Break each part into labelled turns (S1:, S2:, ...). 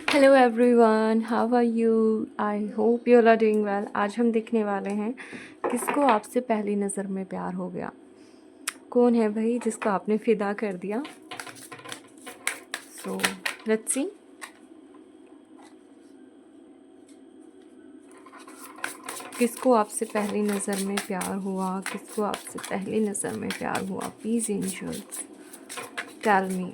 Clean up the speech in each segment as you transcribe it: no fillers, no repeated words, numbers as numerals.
S1: Hello everyone, how are you? I hope you are doing well. आज हम देखने वाले हैं किसको आपसे पहली नज़र में प्यार हो गया। कौन है भाई जिसको आपने फिदा कर दिया? So let's see. किसको आपसे पहली नज़र में प्यार हुआ? किसको आपसे पहली नज़र में प्यार हुआ? Please angels tell me,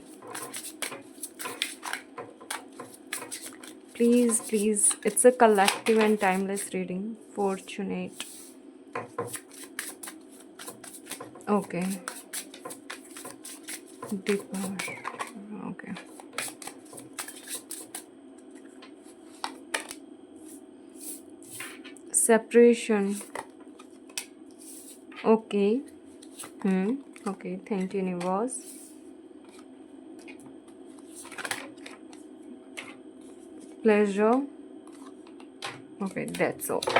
S1: please please. It's a collective and timeless reading. Fortunate. Okay, deeper. Okay, separation. Okay. Okay, thank you, universe. Pleasure. Okay, that's all.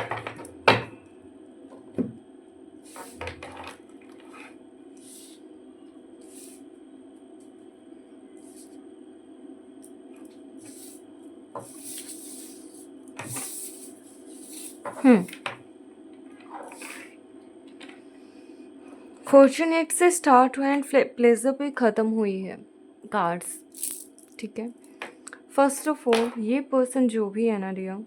S1: Fortunate से स्टार्ट हुआ एंड प्लेजर पे ख़त्म हुई है कार्ड्स। ठीक है, first of all ये person जो भी है ना डियर,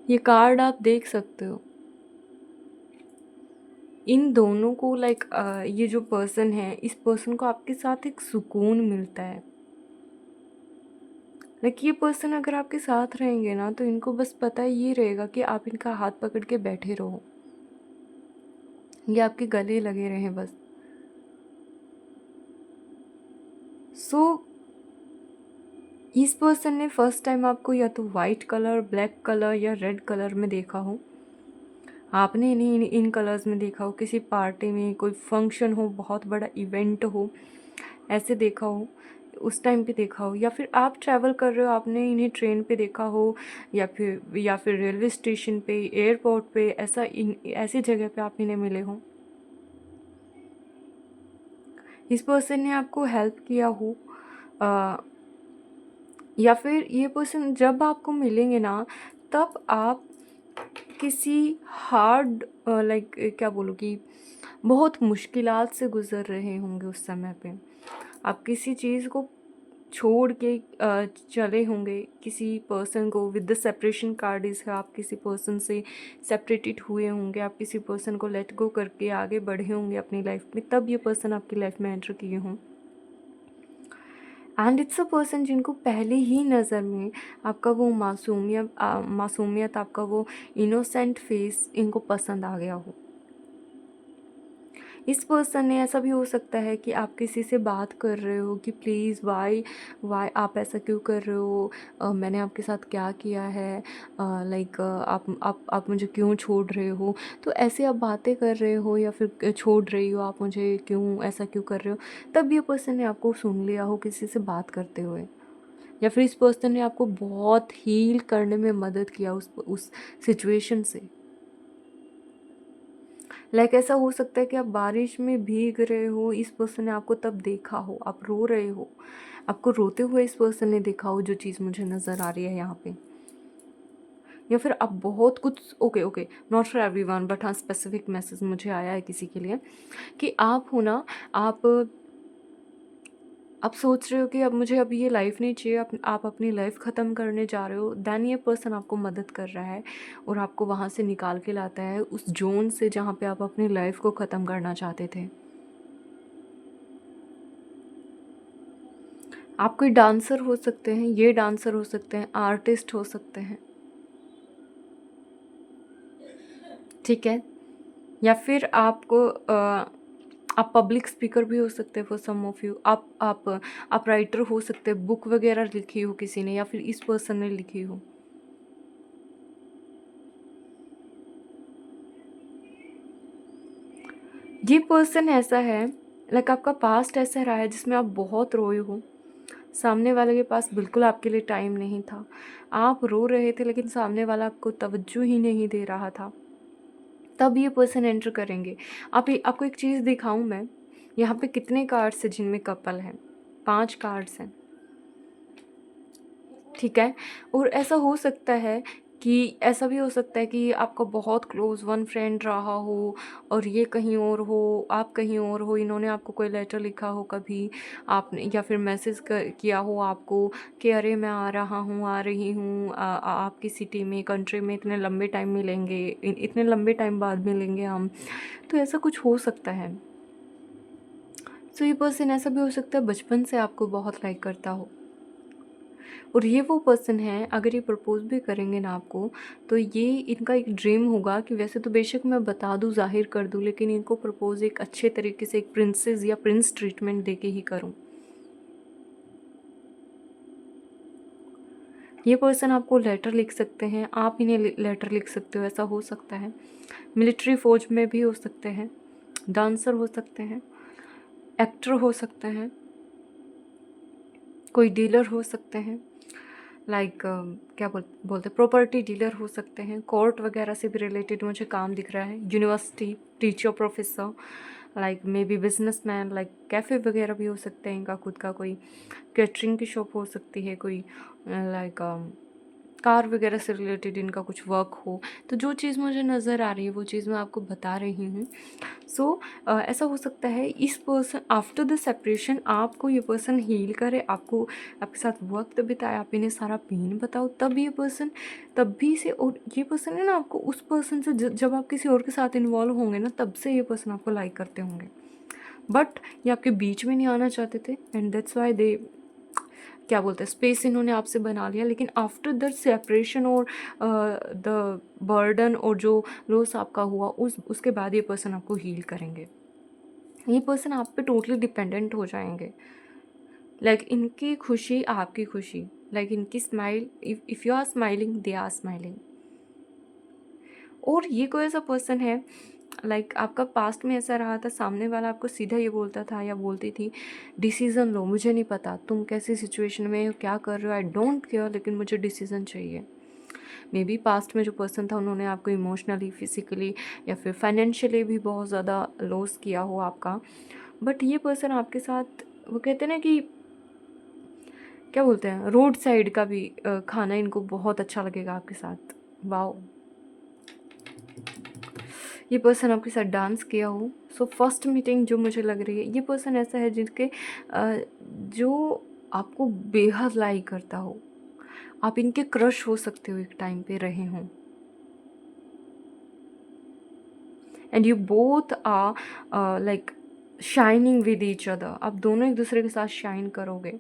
S1: ये कार्ड आप देख सकते हो। इन दोनों को लाइक ये जो पर्सन है, इस पर्सन को आपके साथ एक सुकून मिलता है। लाइक ये पर्सन अगर आपके साथ रहेंगे ना, तो इनको बस पता ये रहेगा कि आप इनका हाथ पकड़ के बैठे रहो, ये आपके गले लगे रहें बस। सो इस पर्सन ने फर्स्ट टाइम आपको या तो वाइट कलर, ब्लैक कलर या रेड कलर में देखा हो। आपने इन्हें इन कलर्स में देखा हो, किसी पार्टी में, कोई फंक्शन हो, बहुत बड़ा इवेंट हो, ऐसे देखा हो, उस टाइम पे देखा हो। या फिर आप ट्रैवल कर रहे हो, आपने इन्हें ट्रेन पे देखा हो, या फिर रेलवे स्टेशन पे, एयरपोर्ट पे, ऐसी जगह पे आप इन्हें मिले हो। इस पर्सन ने आपको हेल्प किया हो, या फिर ये पर्सन जब आपको मिलेंगे ना, तब आप किसी हार्ड लाइक क्या बोलूँ कि बहुत मुश्किलात से गुज़र रहे होंगे उस समय पे। आप किसी चीज़ को छोड़ के चले होंगे, किसी पर्सन को। With the separation card is है, आप किसी पर्सन से सेपरेटेड हुए होंगे, आप किसी पर्सन को लेट गो करके आगे बढ़े होंगे अपनी लाइफ में, तब ये पर्सन आपकी लाइफ में एंटर किए हों। एंड इट्स अ पर्सन जिनको पहले ही नज़र में आपका वो मासूमियत, आपका वो इनोसेंट फेस इनको पसंद आ गया हो। इस पर्सन ने, ऐसा भी हो सकता है कि आप किसी से बात कर रहे हो कि प्लीज़ वाई आप ऐसा क्यों कर रहे हो, मैंने आपके साथ क्या किया है, लाइक आप मुझे क्यों छोड़ रहे हो। तो ऐसे आप बातें कर रहे हो या फिर छोड़ रही हो, आप मुझे क्यों ऐसा क्यों कर रहे हो, तब ये पर्सन ने आपको सुन लिया हो किसी से बात करते हुए। या फिर इस पर्सन ने आपको बहुत हील करने में मदद किया उस सिचुएशन से। लाइक ऐसा हो सकता है कि आप बारिश में भीग रहे हो, इस पर्सन ने आपको तब देखा हो, आप रो रहे हो, आपको रोते हुए इस पर्सन ने देखा हो, जो चीज़ मुझे नज़र आ रही है यहाँ पे। या फिर आप बहुत कुछ, okay, not for everyone, but हाँ स्पेसिफिक मैसेज मुझे आया है किसी के लिए कि आप हो ना, आप सोच रहे हो कि अब मुझे अभी ये लाइफ नहीं चाहिए, आप अपनी लाइफ ख़त्म करने जा रहे हो। दैन ये पर्सन आपको मदद कर रहा है और आपको वहाँ से निकाल के लाता है, उस जोन से जहाँ पे आप अपनी लाइफ को ख़त्म करना चाहते थे। आप कोई डांसर हो सकते हैं, ये डांसर हो सकते हैं, आर्टिस्ट हो सकते हैं, ठीक है। या फिर आप पब्लिक स्पीकर भी हो सकते हैं फॉर सम ऑफ यू। आप राइटर हो सकते हैं, बुक वगैरह लिखी हो किसी ने या फिर इस पर्सन ने लिखी हो। ये पर्सन ऐसा है, लाइक आपका पास्ट ऐसा रहा है जिसमें आप बहुत रोए हो। सामने वाले के पास बिल्कुल आपके लिए टाइम नहीं था, आप रो रहे थे लेकिन सामने वाला आपको तवज्जो ही नहीं दे रहा था। तब ये पर्सन एंटर करेंगे। आपको एक चीज़ दिखाऊं मैं, यहाँ पे कितने कार्ड्स हैं जिनमें कपल हैं? 5 कार्ड्स हैं, ठीक है। और ऐसा भी हो सकता है कि आपका बहुत क्लोज़ वन फ्रेंड रहा हो और ये कहीं और हो, आप कहीं और हो, इन्होंने आपको कोई लेटर लिखा हो कभी आपने, या फिर मैसेज किया हो आपको कि अरे मैं आ रहा हूँ, आ रही हूँ, आपकी सिटी में, कंट्री में इतने लंबे टाइम मिलेंगे, इतने लंबे टाइम बाद मिलेंगे हम। तो ऐसा कुछ हो सकता है। सो ये पर्सन ऐसा भी हो सकता है बचपन से आपको बहुत लाइक करता हो, और ये वो पर्सन है, अगर ये प्रपोज़ भी करेंगे ना आपको, तो ये इनका एक ड्रीम होगा कि वैसे तो बेशक मैं बता दूँ, ज़ाहिर कर दूँ, लेकिन इनको प्रपोज़ एक अच्छे तरीके से, एक प्रिंसेस या प्रिंस ट्रीटमेंट दे के ही करूँ। ये पर्सन आपको लेटर लिख सकते हैं, आप इन्हें लेटर लिख सकते हो, ऐसा हो सकता है। मिलिट्री फ़ौज में भी हो सकते हैं, डांसर हो सकते हैं, एक्टर हो सकते हैं, कोई डीलर हो सकते हैं, लाइक क्या बोलते हैं, प्रॉपर्टी डीलर हो सकते हैं, कोर्ट वगैरह से भी रिलेटेड मुझे काम दिख रहा है, university teacher, professor, like may be businessman, like cafe वगैरह भी हो सकते हैं इनका खुद का, कोई कैटरिंग की शॉप हो सकती है, कोई लाइक कार वगैरह से रिलेटेड इनका कुछ वर्क हो। तो जो चीज़ मुझे नज़र आ रही है वो चीज़ मैं आपको बता रही हूँ। सो ऐसा हो सकता है इस पर्सन आफ्टर द सेपरेशन आपको ये पर्सन हील करे, आपको आपके साथ वक्त बिताए, आप इन्हें सारा पेन बताओ, तब ये पर्सन तब भी से, और ये पर्सन है ना आपको उस पर्सन से जब आप किसी और के साथ इन्वॉल्व होंगे ना, तब से ये पर्सन आपको लाइक करते होंगे, बट ये आपके बीच में नहीं आना चाहते थे, एंड दैट्स वाई दे क्या बोलते हैं, स्पेस इन्होंने आपसे बना लिया। लेकिन आफ्टर द सेपरेशन और द बर्डन और जो लॉस आपका हुआ, उसके बाद ये पर्सन आपको हील करेंगे। ये पर्सन आप पे टोटली डिपेंडेंट हो जाएंगे, लाइक इनकी खुशी आपकी खुशी, लाइक इनकी smile, if you are smiling they are smiling. और ये कोई ऐसा पर्सन है, लाइक आपका पास्ट में ऐसा रहा था, सामने वाला आपको सीधा ये बोलता था या बोलती थी, डिसीज़न लो, मुझे नहीं पता तुम कैसी सिचुएशन में हो, क्या कर रहे हो, आई डोंट केयर, लेकिन मुझे डिसीज़न चाहिए। मे बी पास्ट में जो पर्सन था उन्होंने आपको इमोशनली, फिजिकली या फिर फाइनेंशियली भी बहुत ज़्यादा लॉस किया हो आपका, बट ये पर्सन आपके साथ, वो कहते हैं ना कि क्या बोलते हैं, रोड साइड का भी खाना इनको बहुत अच्छा लगेगा आपके साथ। वाओ, ये पर्सन आपके साथ डांस किया हो। सो फर्स्ट मीटिंग जो मुझे लग रही है, ये पर्सन ऐसा है जिनके जो आपको बेहद लाइक करता हो, आप इनके क्रश हो सकते हो, एक टाइम पे रहे हों, and you both are like shining with each other, आप दोनों एक दूसरे के साथ शाइन करोगे,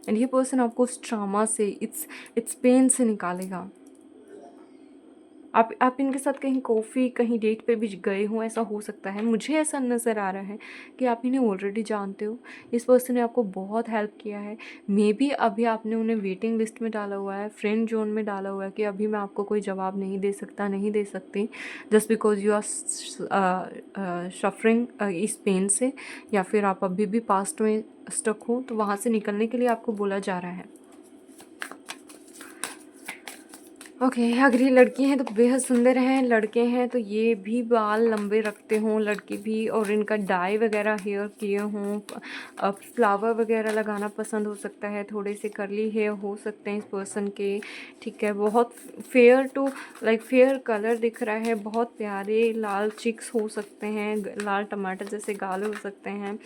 S1: एंड ये पर्सन आपको उस ट्रामा से, इट्स पेन से निकालेगा। आप इनके साथ कहीं कॉफ़ी, कहीं डेट पे भी गए हों, ऐसा हो सकता है। मुझे ऐसा नज़र आ रहा है कि आप इन्हें ऑलरेडी जानते हो, इस पर्सन ने आपको बहुत हेल्प किया है। मे बी अभी आपने उन्हें वेटिंग लिस्ट में डाला हुआ है, फ्रेंड जोन में डाला हुआ है कि अभी मैं आपको कोई जवाब नहीं दे सकता, नहीं दे सकती, just because you are suffering इस पेन से, या फिर आप अभी भी पास्ट में स्टक हो, तो वहाँ से निकलने के लिए आपको बोला जा रहा है। ओके, अगर ये लड़की हैं तो बेहद सुंदर हैं, लड़के हैं तो ये भी बाल लंबे रखते हों, लड़की भी, और इनका डाई वगैरह हेयर किए हों, फ्लावर वगैरह लगाना पसंद हो सकता है, थोड़े से कर्ली हेयर हो सकते हैं इस पर्सन के, ठीक है। बहुत fair to like fair colour दिख रहा है, बहुत प्यारे लाल चिक्स हो सकते हैं, लाल टमाटर जैसे गाल हो सकते हैं,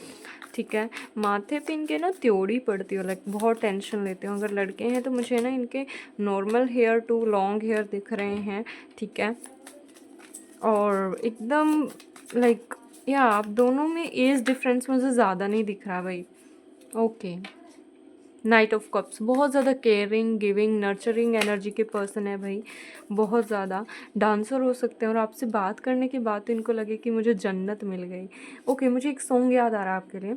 S1: ठीक है। माथे पे इनके ना त्योड़ी पड़ती हो, लाइक बहुत टेंशन लेते हो। अगर लड़के हैं तो मुझे ना इनके normal hair to long hair दिख रहे हैं, ठीक है। और एकदम लाइक या आप दोनों में एज डिफरेंस मुझे ज़्यादा नहीं दिख रहा भाई। ओके, नाइट ऑफ कप्स, बहुत ज़्यादा केयरिंग, गिविंग, नर्चरिंग एनर्जी के पर्सन है भाई, बहुत ज़्यादा। डांसर हो सकते हैं, और आपसे बात करने के बाद तो इनको लगे कि मुझे जन्नत मिल गई। ओके, मुझे एक सॉन्ग याद आ रहा है आपके लिए,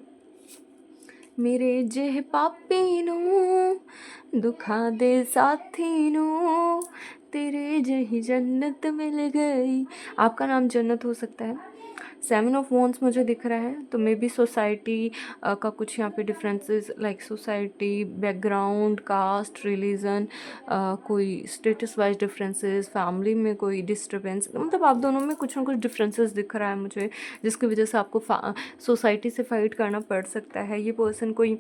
S1: मेरे जेह पापी नू दुखा दे साथी नू तेरे जही जन्नत मिल गई। आपका नाम जन्नत हो सकता है, सेवन ऑफ वॉन्ड्स मुझे दिख रहा है, तो मे बी सोसाइटी का कुछ यहाँ पे differences, like society, background, caste, religion, कोई स्टेटस वाइज डिफरेंसेस, फैमिली में कोई डिस्टर्बेंस, मतलब आप दोनों में कुछ ना कुछ डिफरेंसेस दिख रहा है मुझे, जिसकी वजह से आपको सोसाइटी से फाइट करना पड़ सकता है। ये पर्सन कोई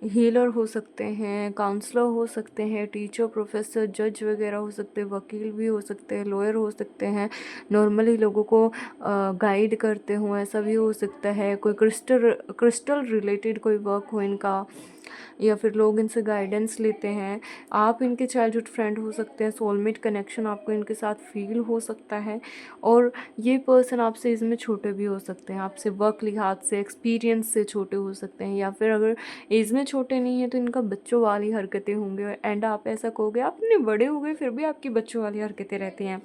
S1: हीलर हो सकते हैं, काउंसलर हो सकते हैं, टीचर, प्रोफेसर, जज वगैरह हो सकते हैं, वकील भी हो सकते हैं, लॉयर हो सकते हैं, नॉर्मली लोगों को गाइड करते हों ऐसा भी हो सकता है, कोई क्रिस्टल रिलेटेड कोई वर्क हो इनका, या फिर लोग इनसे गाइडेंस लेते हैं। आप इनके चाइल्डहुड फ्रेंड हो सकते हैं, सोलमेट कनेक्शन आपको इनके साथ फील हो सकता है। और ये पर्सन आपसे इसमें छोटे भी हो सकते हैं, आपसे वर्क लिहाज से, एक्सपीरियंस से छोटे हो सकते हैं, या फिर अगर एज में छोटे नहीं हैं तो इनका बच्चों वाली हरकतें होंगे, एंड आप ऐसा कहोगे आप इतने बड़े हो गए फिर भी आपकी बच्चों वाली हरकतें रहती हैं।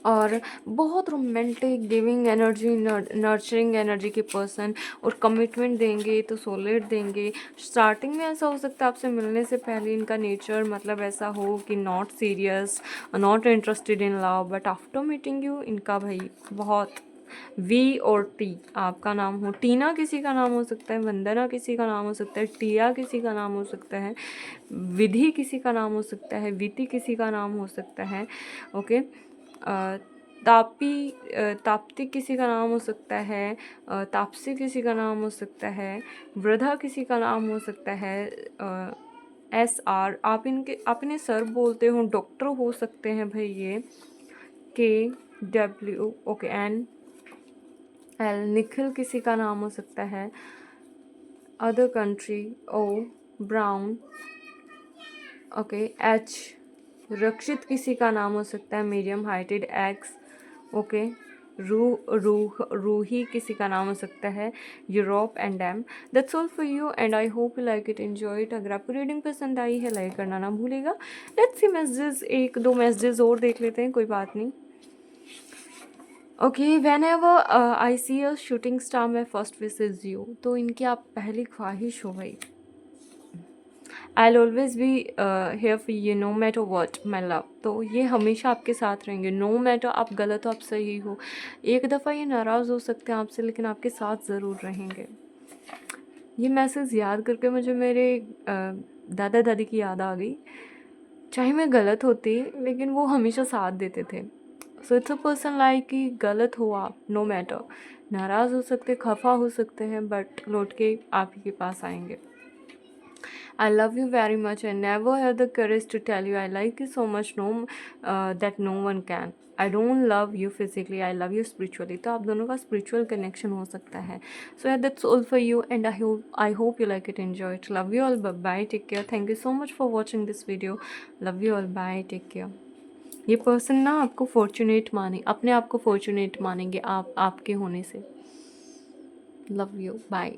S1: और बहुत romantic, giving energy, nurturing energy के पर्सन, और कमिटमेंट देंगे तो सोलिड देंगे। स्टार्टिंग में ऐसा हो सकता है आपसे मिलने से पहले इनका नेचर मतलब ऐसा हो कि not serious, not interested in love, but after meeting you इनका भाई बहुत वी और टी आपका नाम हो, टीना किसी का नाम हो सकता है, वंदना किसी का नाम हो सकता है, टिया किसी का नाम हो सकता है, विधि किसी का नाम हो सकता है, विति किसी का नाम हो सकता है, ओके। ताप्ती किसी का नाम हो सकता है, तापसी किसी का नाम हो सकता है, वृद्धा किसी का नाम हो सकता है, SR आप अपने सर बोलते हो, डॉक्टर हो सकते हैं भाई ये, KW, ओके, NL, निखिल किसी का नाम हो सकता है, other country, O, brown, okay, H, Rakshit किसी का नाम हो सकता है, medium heighted, X, okay, Roohi किसी का नाम हो सकता है, Europe, and M। That's all for you and I hope you like it, enjoy it. अगर आपको रीडिंग पसंद आई है लाइक करना ना भूलेगा। लेट्स सी मैसेजेस, एक दो मैसेजेस और देख लेते हैं, कोई बात नहीं। Okay, whenever I see a shooting star my first wish is you, तो इनकी आप पहली ख्वाहिश हो भाई। I'll always be here for you no matter what my love, तो ये हमेशा आपके साथ रहेंगे, नो मैटर आप गलत हो आप सही हो। एक दफ़ा ये नाराज़ हो सकते हैं आपसे, लेकिन आपके साथ ज़रूर रहेंगे। ये मैसेज याद करके मुझे मेरे दादा दादी की याद आ गई। चाहे मैं गलत होती लेकिन वो हमेशा साथ देते थे। So it's a person like कि गलत हो आप, नो मैटर, नाराज़ हो सकते, खफा हो सकते हैं, बट लौट के आप ही के पास आएंगे। I love you very much. I never had the courage to tell you I like you so much, that no one can. I don't love you physically, I love you spiritually. तो आप दोनों का spiritual connection हो सकता है. So yeah, that's all for you and I hope you like it, enjoy it. Love you all, bye bye, take care. Thank you so much for watching this video. Love you all, bye, take care. ये person ना आपको fortunate माने, अपने आप को fortunate मानेंगे आपके होने से। Love you, bye.